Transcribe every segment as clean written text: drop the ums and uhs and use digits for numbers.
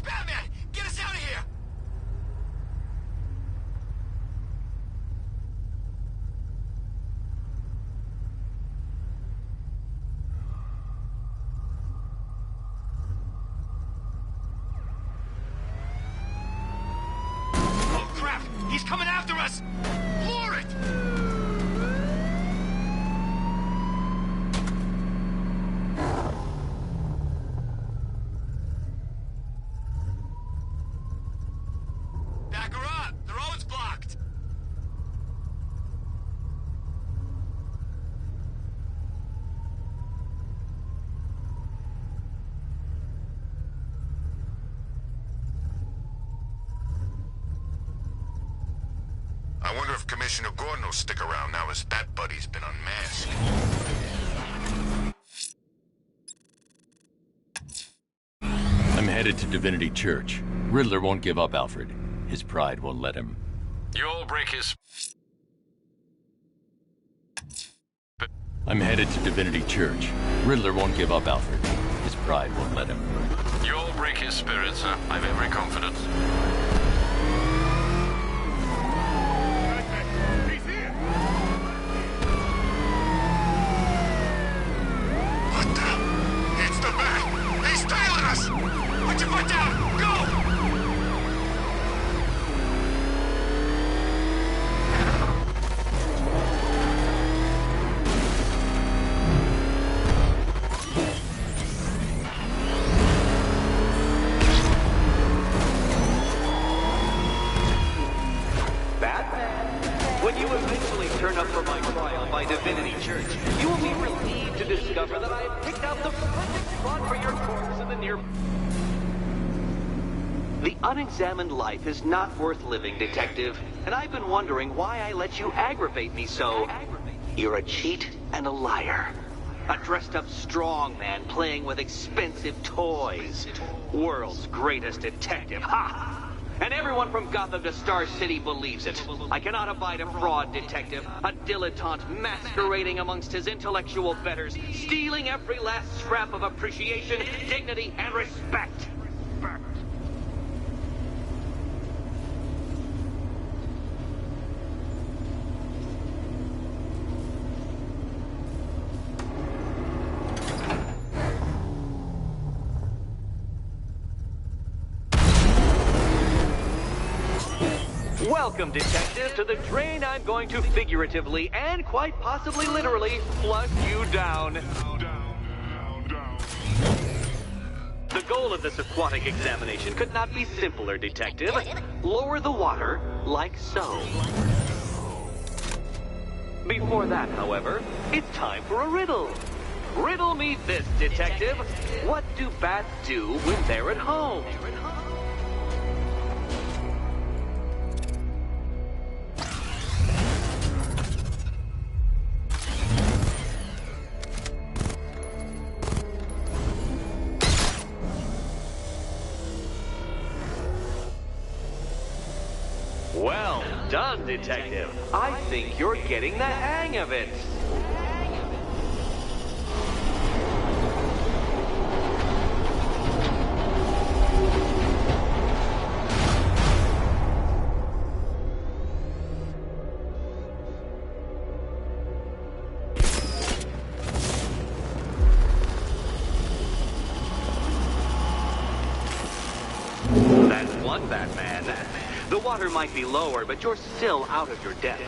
Batman! Get us out of here! Oh crap! He's coming after us! Floor it! Back her up! The road's blocked! I wonder if Commissioner Gordon will stick around now his Bat Buddy's been unmasked. I'm headed to Divinity Church. Riddler won't give up, Alfred. His pride won't let him. You'll break his... I'm headed to Divinity Church. Riddler won't give up, Alfred. His pride won't let him. You'll break his spirit, sir. I've every confidence. What the? It's the Bat! He's tailing us! Put your foot down! Go! When you eventually turn up for my trial by Divinity Church, you will be relieved to discover that I have picked out the perfect spot for your corpse in the near... The unexamined life is not worth living, Detective, and I've been wondering why I let you aggravate me so. You're a cheat and a liar. A dressed-up strongman playing with expensive toys. World's greatest detective, ha! And everyone from Gotham to Star City believes it. I cannot abide a fraud detective, a dilettante masquerading amongst his intellectual betters, stealing every last scrap of appreciation, dignity, and respect. Welcome, Detective, to the drain I'm going to figuratively and quite possibly literally flush you down. The goal of this aquatic examination could not be simpler, Detective. Lower the water like so. Before that, however, it's time for a riddle. Riddle me this, Detective. What do bats do when they're at home? Well done, Detective. I think you're getting the hang of it. That's one Batman. The water might be lower, but you're still out of your depth.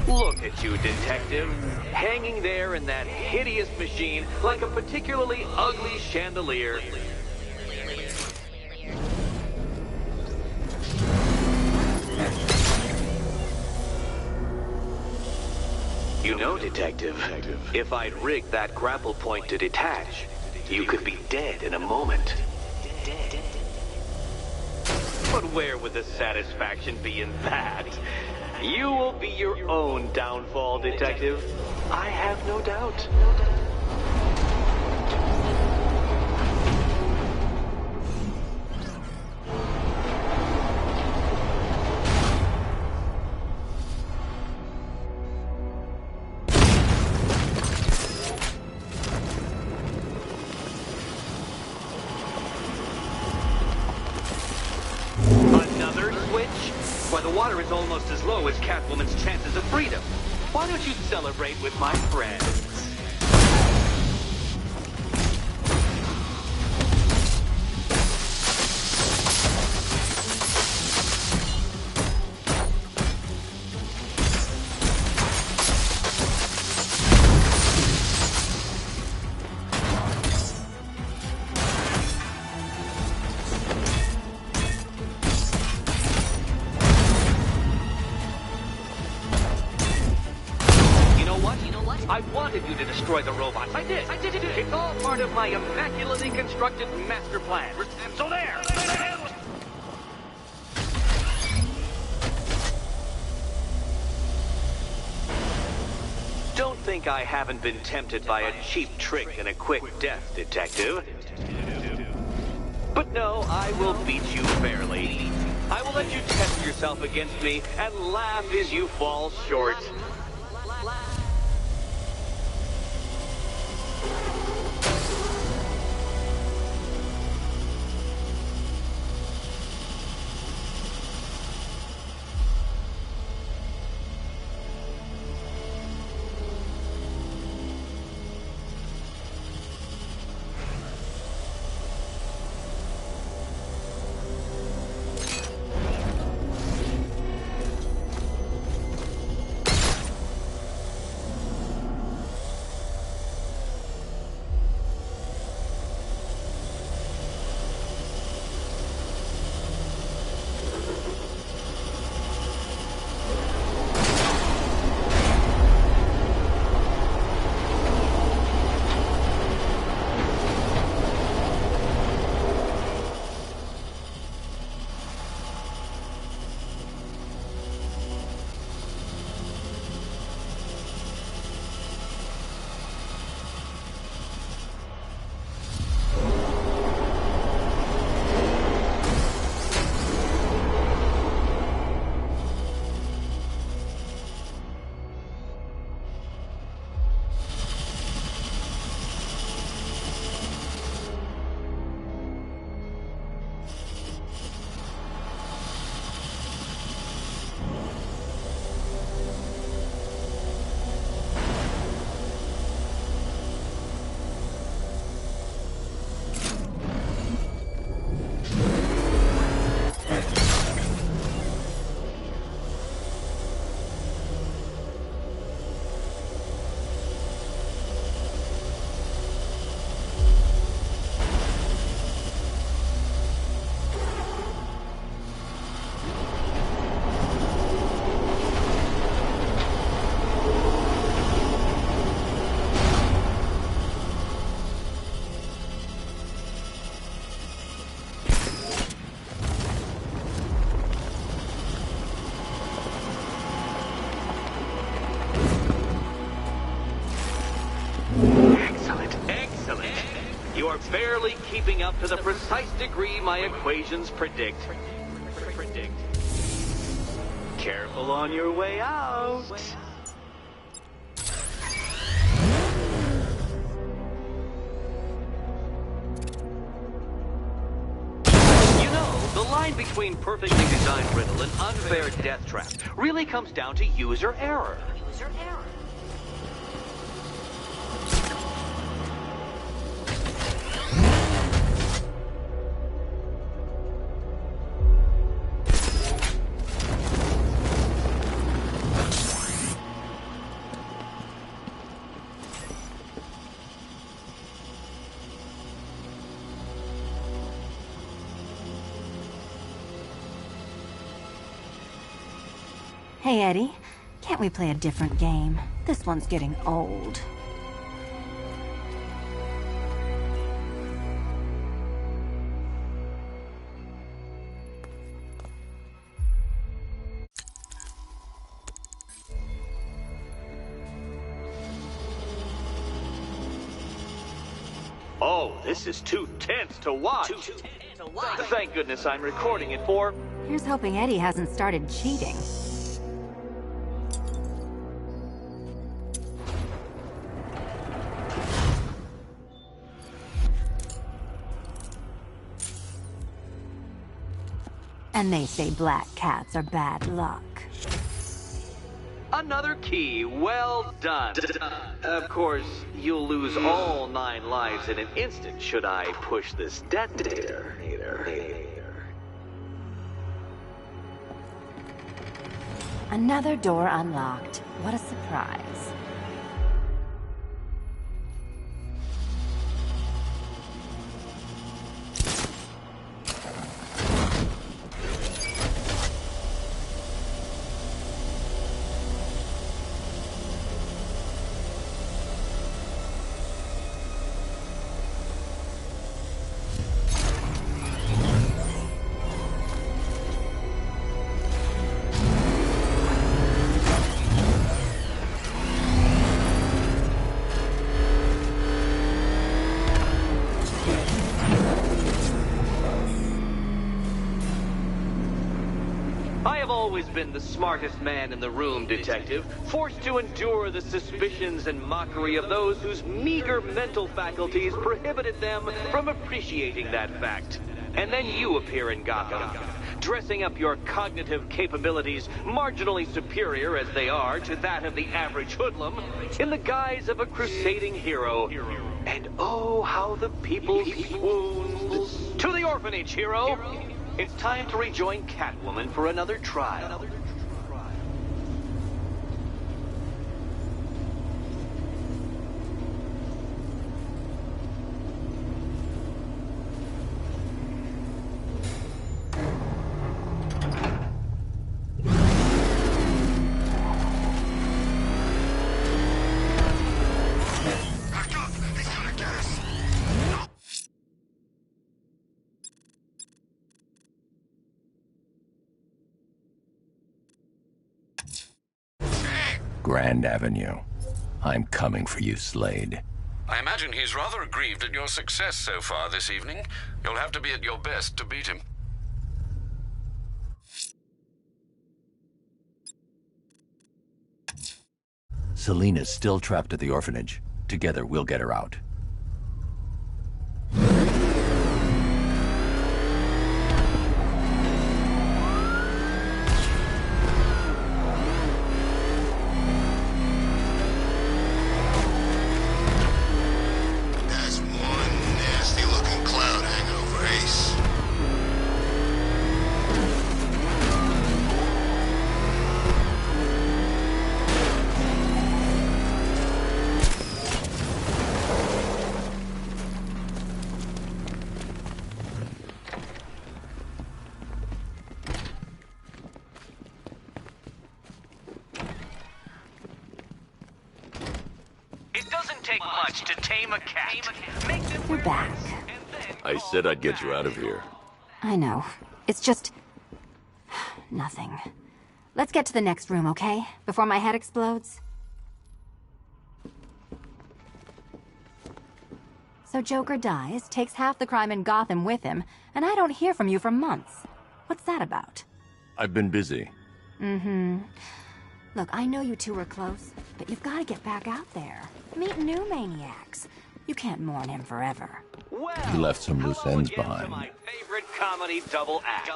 Look at you, Detective. Hanging there in that hideous machine like a particularly ugly chandelier. You know, Detective, if I'd rigged that grapple point to detach, you could be dead in a moment. But where would the satisfaction be in that? You will be your own downfall, Detective. I have no doubt. Another switch? Why, the water is almost as low as Catwoman's chances of freedom. Why don't you celebrate with my friends? I wanted you to destroy the robots. I did. It's all part of my immaculately constructed master plan. So there. Don't think I haven't been tempted by a cheap trick and a quick death, Detective. But no, I will beat you fairly. I will let you test yourself against me and laugh as you fall short. You're barely keeping up to the precise degree my equations predict. Careful on your way out. You know, the line between perfectly designed riddle and unfair death trap really comes down to user error. Hey, Eddie. Can't we play a different game? This one's getting old. Oh, this is too tense to watch. Thank goodness I'm recording it for... Here's hoping Eddie hasn't started cheating. And they say black cats are bad luck. Another key, well done. Of course, you'll lose all 9 lives in an instant should I push this detonator. Another door unlocked. What a surprise. Always been the smartest man in the room, Detective, forced to endure the suspicions and mockery of those whose meager mental faculties prohibited them from appreciating that fact. And then you appear in Gotham, dressing up your cognitive capabilities, marginally superior as they are to that of the average hoodlum, in the guise of a crusading hero. And oh, how the people swoon. To the orphanage, hero! It's time to rejoin Catwoman for another trial. Grand Avenue. I'm coming for you, Slade. I imagine he's rather aggrieved at your success so far this evening. You'll have to be at your best to beat him. Selena's still trapped at the orphanage. Together, we'll get her out. To tame a cat. You're back. I said I'd get you out of here. I know. It's just... nothing. Let's get to the next room, okay? Before my head explodes. So Joker dies, takes half the crime in Gotham with him, and I don't hear from you for months. What's that about? I've been busy. Look, I know you two were close, but you've got to get back out there. Meet new maniacs. You can't mourn him forever. Well, You left some loose ends again behind. To my favorite comedy double act.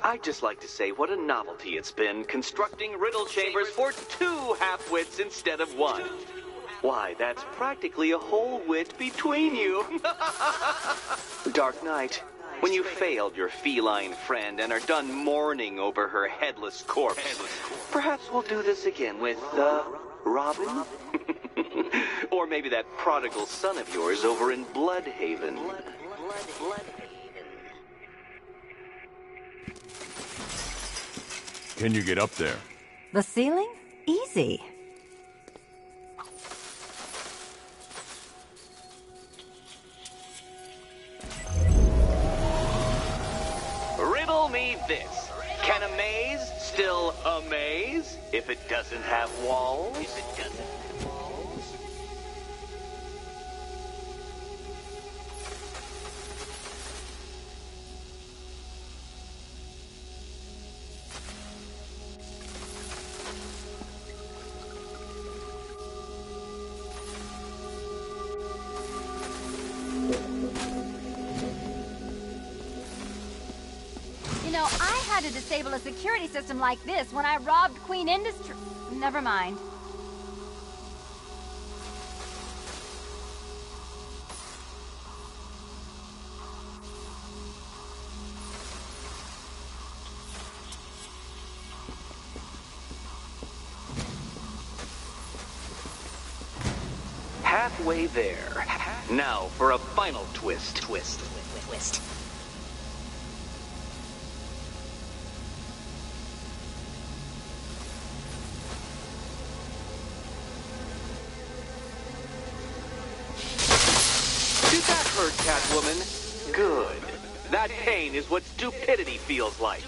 I'd just like to say what a novelty it's been constructing riddle chambers for 2 half-wits instead of 1. Why, that's practically a whole wit between you. Dark Knight, when you failed your feline friend and are done mourning over her headless corpse, perhaps we'll do this again with, Robin? Or maybe that prodigal son of yours over in Bloodhaven. Can you get up there? The ceiling? Easy. Riddle me this. Can a maze still amaze if it doesn't have walls? had to disable a security system like this when I robbed Queen Industry. Never mind. Halfway there. Now for a final twist. Twist. Did that hurt, Catwoman? Good. That pain is what stupidity feels like.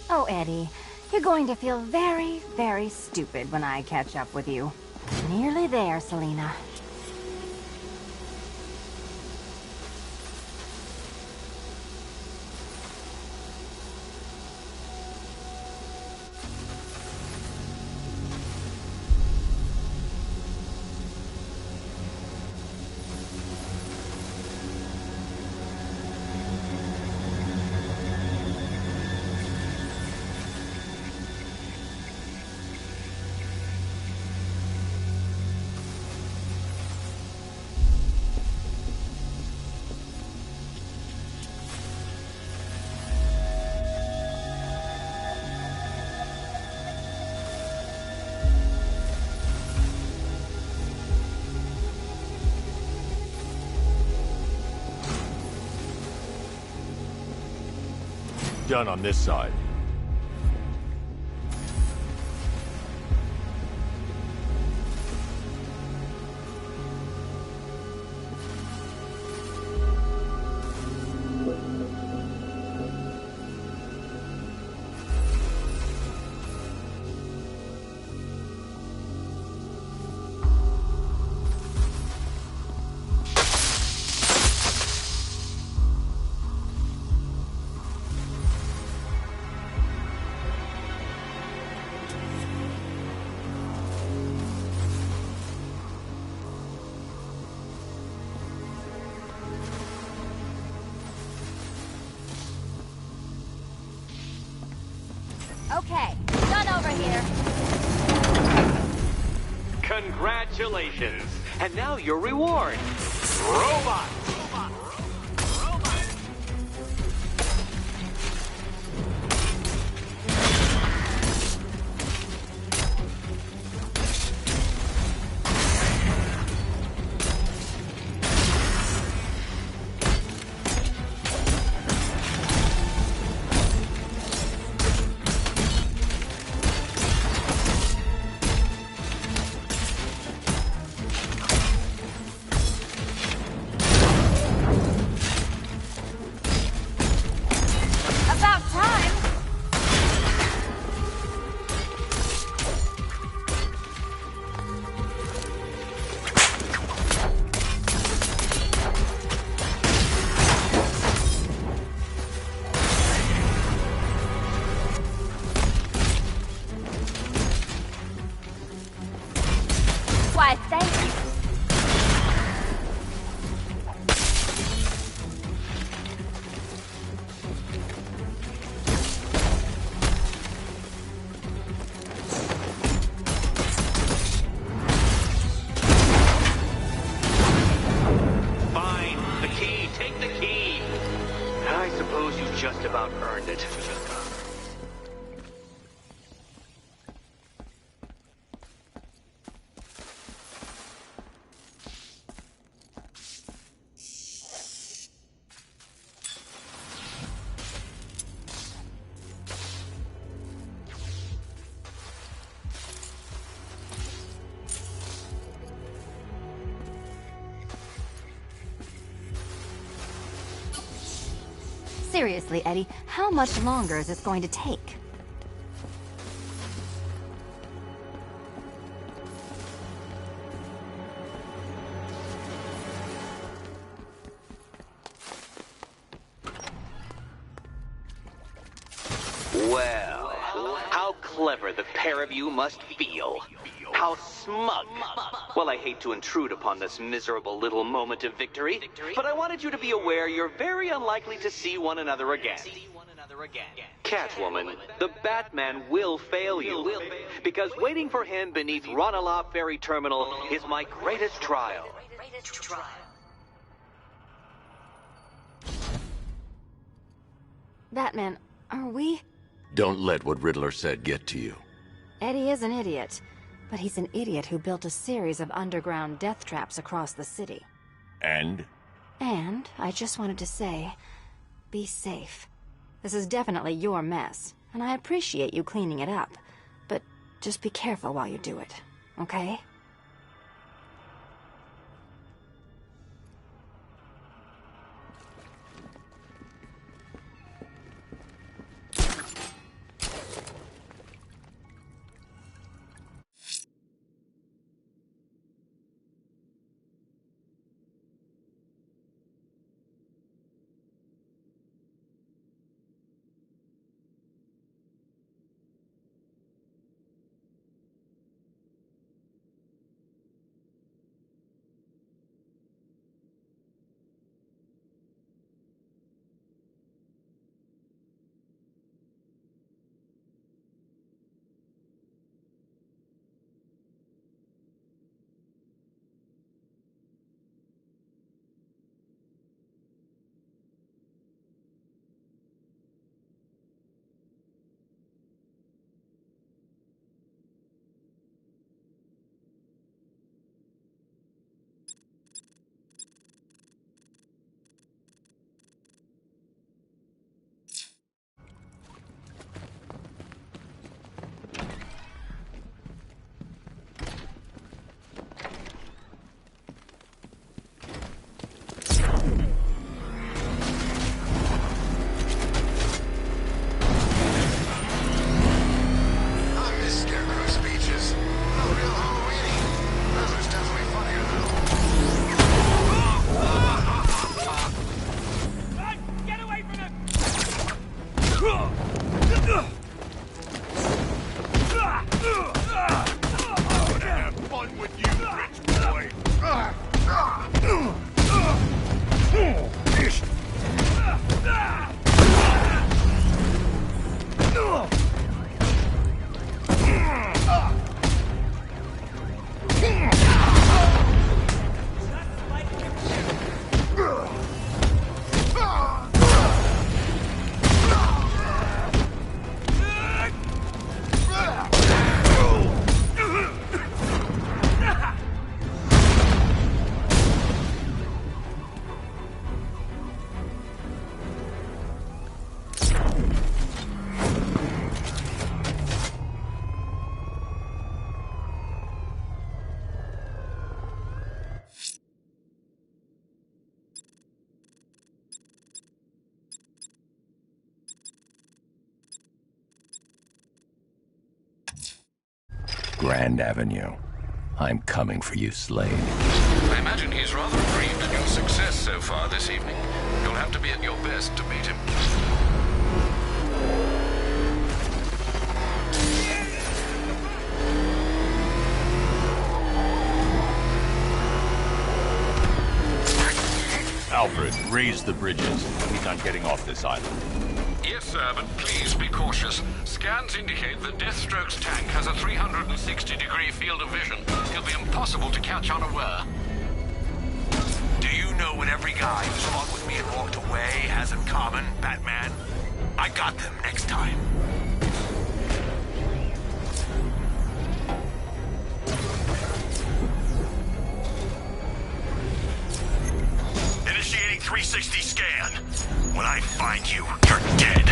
Oh, Eddie, you're going to feel very, very stupid when I catch up with you. Nearly there, Selina. Done on this side. Okay, done over here. Congratulations. And now your reward. Robot. About time. Why, thank you. Fine. The key. Take the key. I suppose you just about earned it. Seriously, Eddie, how much longer is this going to take? Well, how clever the pair of you must feel. How smug. Well, I hate to intrude upon this miserable little moment of victory, but I wanted you to be aware you're very unlikely to see one another again. Catwoman, the Batman will fail you, because waiting for him beneath Ranelagh Ferry Terminal is my greatest trial. Batman, are we? Don't let what Riddler said get to you. Eddie is an idiot, but he's an idiot who built a series of underground death traps across the city. And? And I just wanted to say, be safe. This is definitely your mess, and I appreciate you cleaning it up, but just be careful while you do it, okay? Grand Avenue. I'm coming for you, Slade. I imagine he's rather aggrieved at your success so far this evening. You'll have to be at your best to beat him. Alfred, raise the bridges. He's not getting off this island. Yes, sir, but please be cautious. Scans indicate that Deathstroke's tank has a 360-degree field of vision. It'll be impossible to catch unaware. Do you know what every guy who's fought with me and walked away has in common, Batman? I got them next time. Initiating 360 scan. When I find you, you're dead.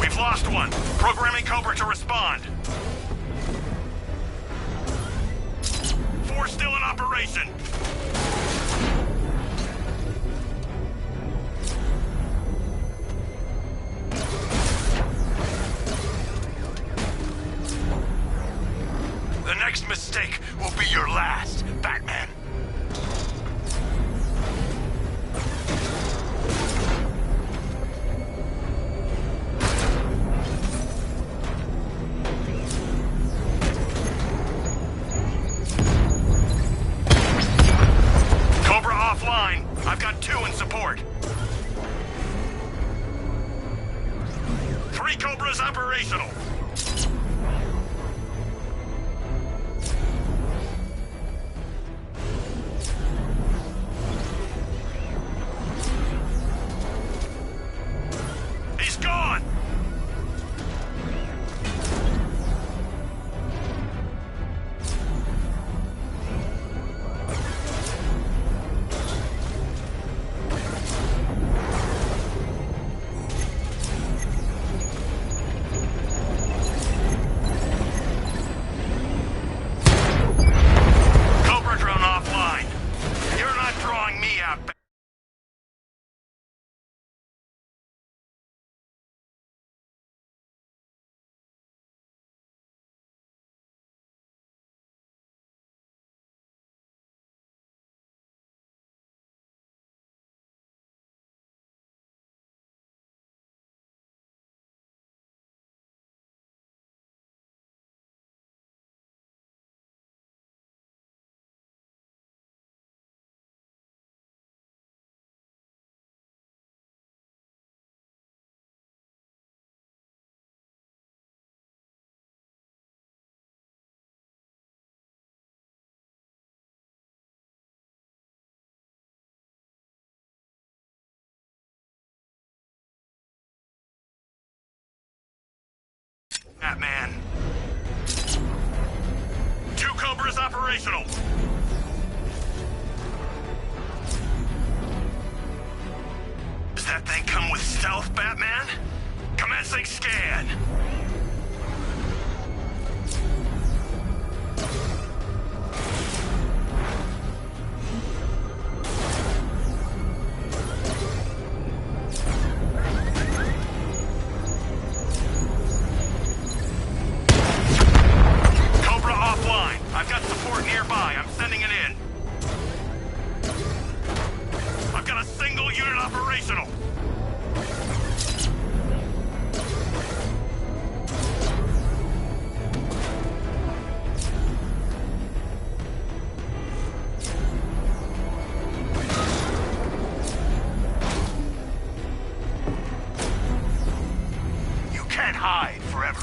We've lost one. Programming Cobra to respond. 4 still in operation. The next mistake will be your last, Batman. Batman. 2 Cobras operational. Does that thing come with stealth, Batman? Commencing scan. Cobra offline. I've got support nearby. I'm sending it in. I've got a single unit operational. You can't hide forever.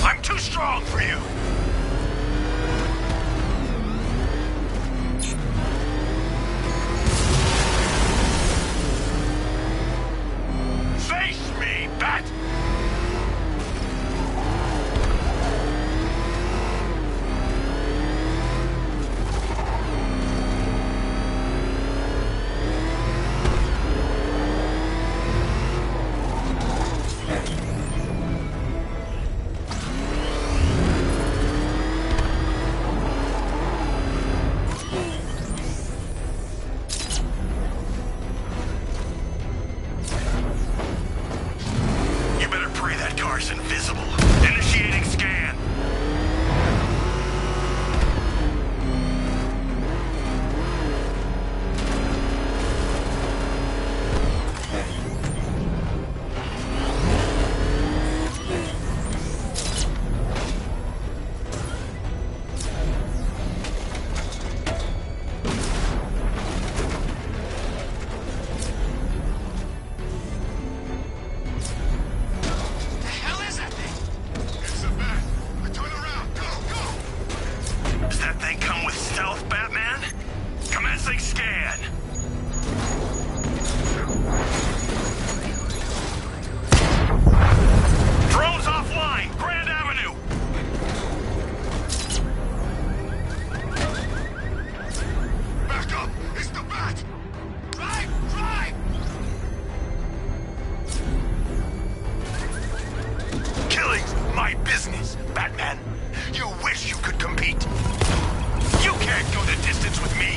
I'm too strong for you. Face me, Bat! You better pray that car's invisible. Initiating scan. It's a bat. Turn around. Go, go. Does that thing come with stealth, Batman? Commencing scan. Drones offline. Grand Avenue. Back up. It's the bat. Drive, drive. Killing's my business, Batman. You wish you could compete. You can't go the distance with me.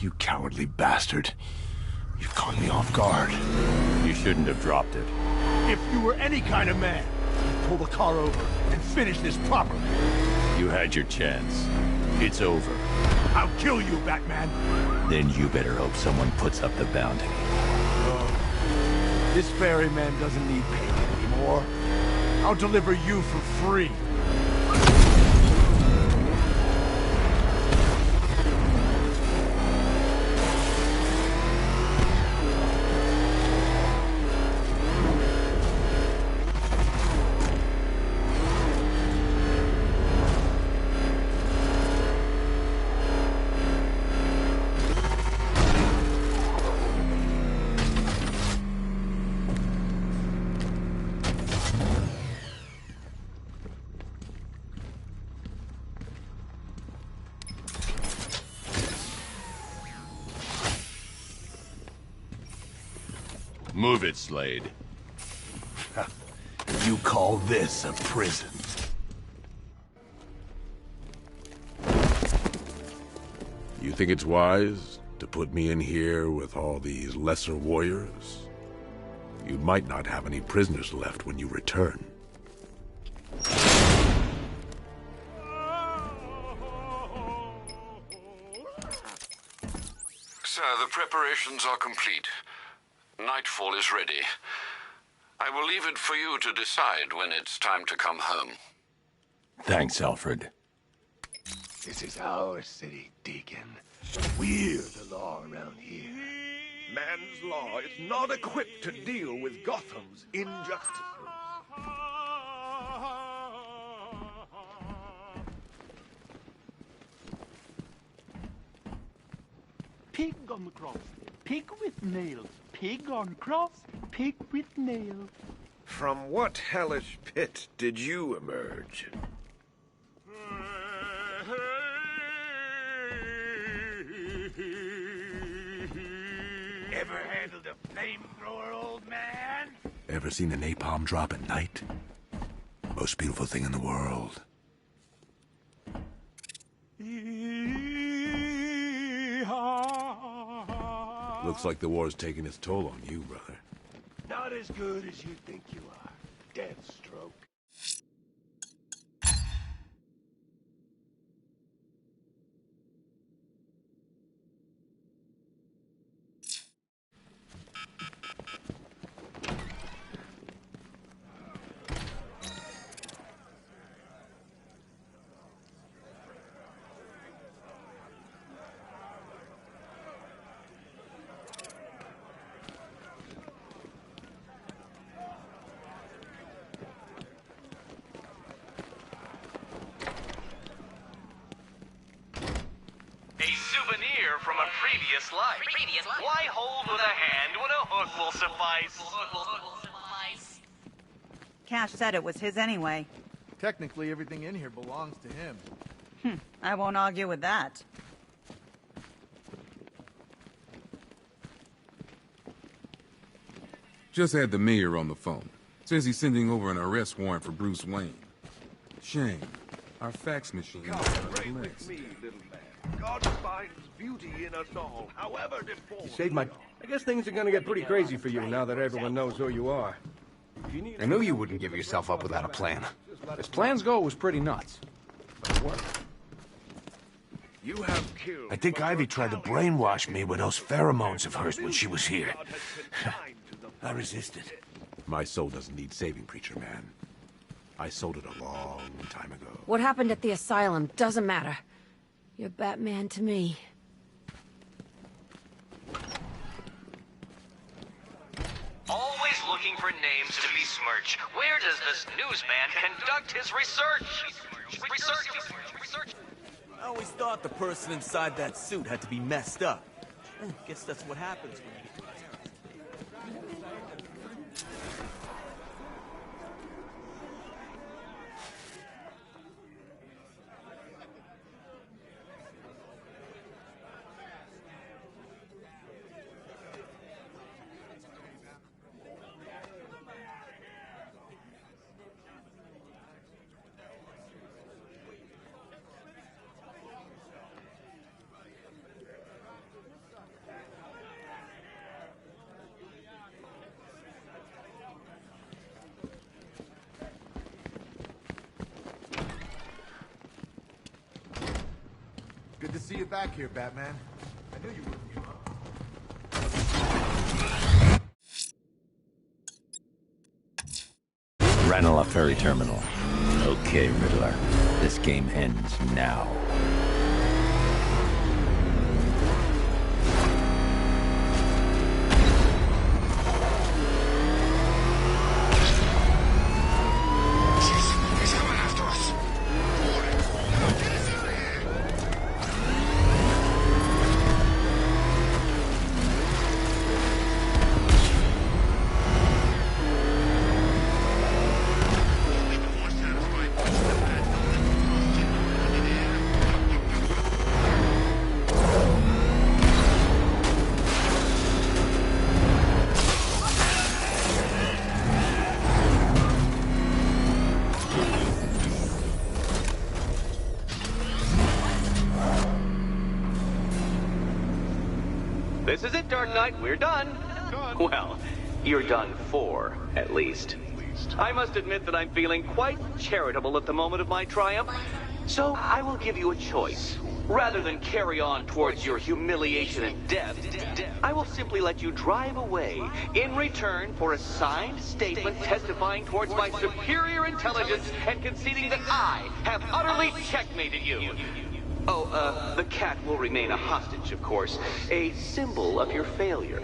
You cowardly bastard. You've caught me off guard. You shouldn't have dropped it. If you were any kind of man, you'd pull the car over and finish this properly. You had your chance. It's over. I'll kill you, Batman. Then you better hope someone puts up the bounty. This ferryman doesn't need payment anymore. I'll deliver you for free. Move it, Slade. You call this a prison? You think it's wise to put me in here with all these lesser warriors? You might not have any prisoners left when you return. Sir, the preparations are complete. Nightfall is ready. I will leave it for you to decide when it's time to come home. Thanks, Alfred. This is our city, Deacon. We're the law around here. Man's law is not equipped to deal with Gotham's injustices. Pig on the cross, pig with nails, pig on cross, pig with nails. From what hellish pit did you emerge? Ever handled a flamethrower, old man? Ever seen a napalm drop at night? Most beautiful thing in the world. Looks like the war's taking its toll on you, brother. Not as good as you think you are, Deathstroke. From a previous life. Why hold with a hand when a hook will suffice? Cash said it was his anyway. Technically, everything in here belongs to him. I won't argue with that. Just had the mayor on the phone. Says he's sending over an arrest warrant for Bruce Wayne. Shame. Our fax machine is Pray with me, little man. God finds beauty in us all, however deformed. Saved my... I guess things are gonna get pretty crazy for you now that everyone knows who you are. I knew you wouldn't give yourself up without a plan. As plans go, it was pretty nuts. But it worked. You have killed... I think Ivy tried to brainwash me with those pheromones of hers when she was here. I resisted. My soul doesn't need saving, Preacher Man. I sold it a long time ago. What happened at the asylum doesn't matter. You're Batman to me. Always looking for names to besmirch. Where does this newsman conduct his research? Research. I always thought the person inside that suit had to be messed up. Guess that's what happens when you get to Good to see you back here, Batman. I knew you wouldn't give up. Ranelagh Ferry Terminal. Okay, Riddler. This game ends now. This is it, Dark Knight. We're done. Well, you're done for, at least. I must admit that I'm feeling quite charitable at the moment of my triumph. So I will give you a choice. Rather than carry on towards your humiliation and death, I will simply let you drive away in return for a signed statement testifying towards my superior intelligence and conceding that I have utterly checkmated you. Oh, the cat will remain a hostage, of course. A symbol of your failure.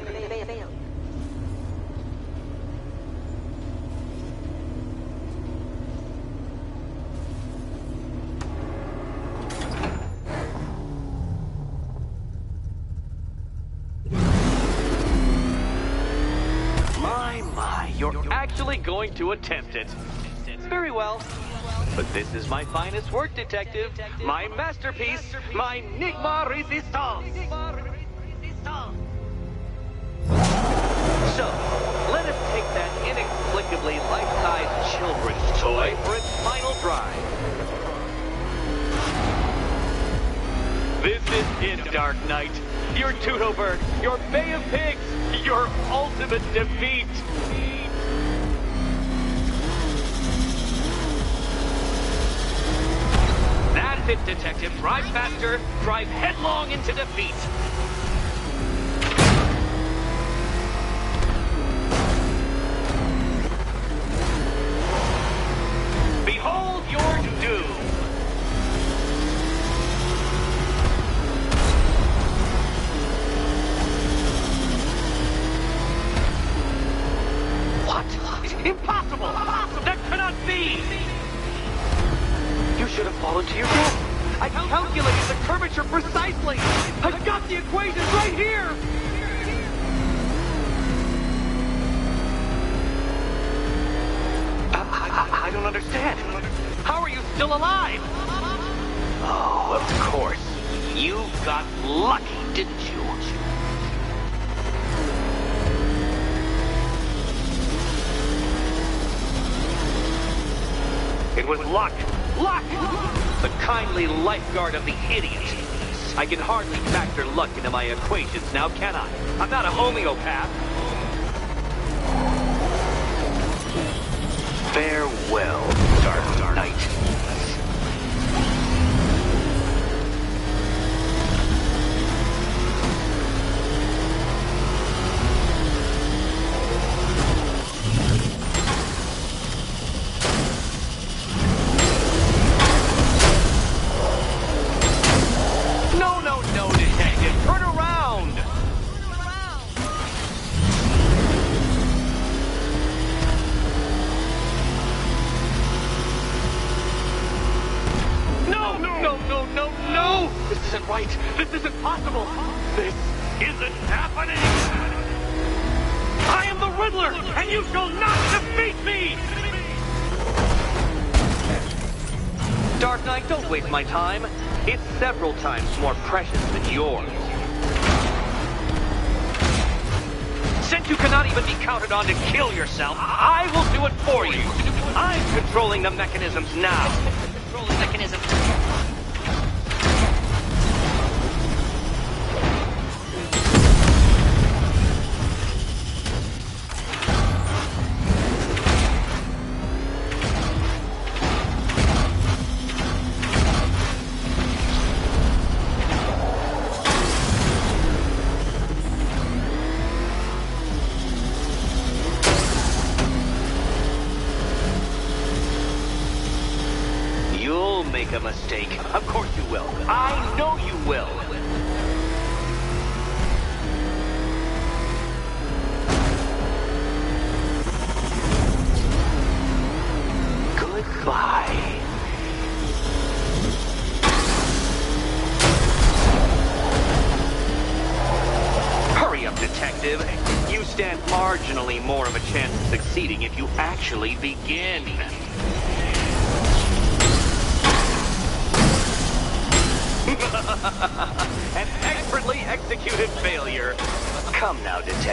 You're actually going to attempt it. Very well. But this is my finest work, Detective. My masterpiece. My Enigma Resistance. So, let us take that inexplicably life-size children's toy for its final drive. This is it, Dark Knight. Your Teutoburg, your Bay of Pigs, your ultimate defeat. That's it, Detective. Drive faster. Drive headlong into defeat. Behold your doom. What? Impossible! That cannot be! You should have fallen to your death. I calculated the curvature precisely. I've got the equations right here. I don't understand. How are you still alive? Oh, of course. You got lucky, didn't you? It was luck. Luck! The kindly lifeguard of the idiot. I can hardly factor luck into my equations now, can I? I'm not a homeopath. Farewell, Dark Knight. No, Detective, turn around! No! This isn't right. This isn't possible. This isn't happening. I am the Riddler, and you shall not defeat me! Dark Knight, don't waste my time. It's several times more precious than yours. Since you cannot even be counted on to kill yourself, I will do it for you. I'm controlling the mechanisms now. You'll make a mistake. Of course you will. I know you will. Goodbye. Hurry up, Detective. You stand marginally more of a chance of succeeding if you actually begin. An expertly executed failure. Come now, Detective.